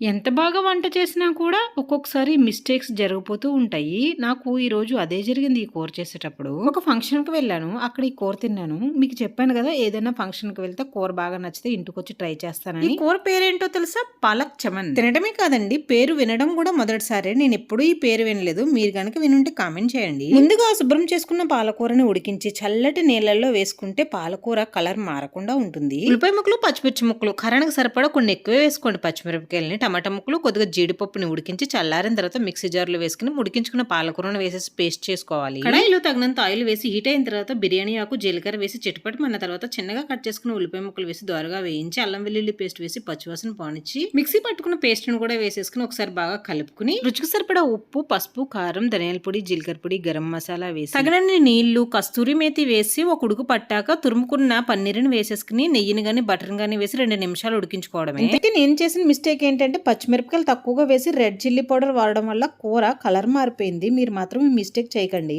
ఎంత బాగా వంట చేసినా కూడా ఒక్కొక్కసారి మిస్టేక్స్ జరిగిపోతూ ఉంటాయి. నాకు ఈరోజు అదే జరిగింది ఈ కూర చేసేటప్పుడు. ఒక ఫంక్షన్‌కి వెళ్ళాను. అక్కడ ఈ కూర తిన్నాను. మీకు చెప్పాను గదా! ఏదైనా ఫంక్షన్‌కి వెళ్తే కూర బాగా నచ్చితే ఇంటికొచ్చి ట్రై చేస్తానని. ఈ కూర పేరేంటో తెలుసా? పాలక్ చమన్. తినడమే కాదండి, పేరు వినడం కూడా మొదటిసారే. నేనెప్పుడూ ఈ పేరు వినలేదు. మీరు గనక వినుంటే కామెంట్ చేయండి. ముందుగా శుభ్రం చేసుకున్న పాలకూరని ఉడికించి చల్లటి నీళ్ళల్లో వేసుకుంటే పాలకూర కలర్ మారకుండా ఉంటుంది. ఉల్లిపాయ ముక్కలు, పచ్చిమిర్చి ముక్కలు కరణకు సరిపడా కొన్ని ఎక్కువే వేసుకోండి. పచ్చిమిరపకాయలని, టమాటా ముక్కలు, కొద్దిగా జీడిపప్పుని ఉడికించి చల్లారిన తర్వాత మిక్సీ జార్లో వేసుకుని ఉడికించుకున్న పాలకూరను వేసేసి పేస్ట్ చేసుకోవాలి. కడాయిలో తగినంత ఆయిల్ వేసి హీట్ అయిన తర్వాత బిర్యానీ ఆకు, జీలకర్ర వేసి చిటపటమన్న తర్వాత చిన్నగా కట్ చేసుకున్న ఉల్లిపాయ ముక్కలు వేసి దోరగా వేయించి అల్లం వెల్లుల్లి పేస్ట్ వేసి పచ్చివాసన పోనిచ్చి మిక్సీ పట్టుకున్న పేస్ట్ ను కూడా వేసేసుకుని ఒకసారి బాగా కలుపుకుని రుచికి సరిపడా ఉప్పు, పసుపు, కారం, ధనియాల పొడి, జీలకర్ర పొడి, గరం మసాలా వేసి తగినన్ని నీళ్లు, కస్తూరి మేతి వేసి ఒక ఉడుకు పట్టాక తురుముకున్న పన్నీరుని వేసేసుకుని నెయ్యిని గాని బటర్ గాని వేసి 2 నిమిషాలు ఉడికించుకోవడమే. ఇంతకీ నేను చేసిన మిస్టేక్ ఏంటంటే పచ్చిమిరపకాయలు తక్కువగా వేసి రెడ్ చిల్లీ పౌడర్ వాడడం వల్ల కూర కలర్ మారిపోయింది. మీరు మాత్రం ఈ మిస్టేక్ చేయకండి.